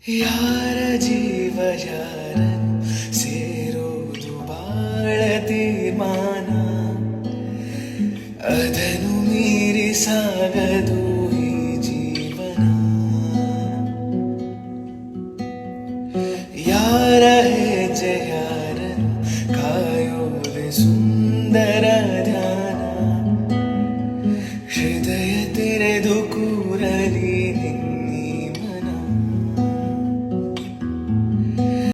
ಯಾರ ಜೀವ ಯಾರನ್ನು ಸೇರೋದು ಬಾಳ ತೀರ್ಮಾನ, ಅದನ್ನು ಮೀರಿ ಸಾಗದು ಈ ಜೀವನ. ಯಾರ ಹೆಜ್ಜೆಯ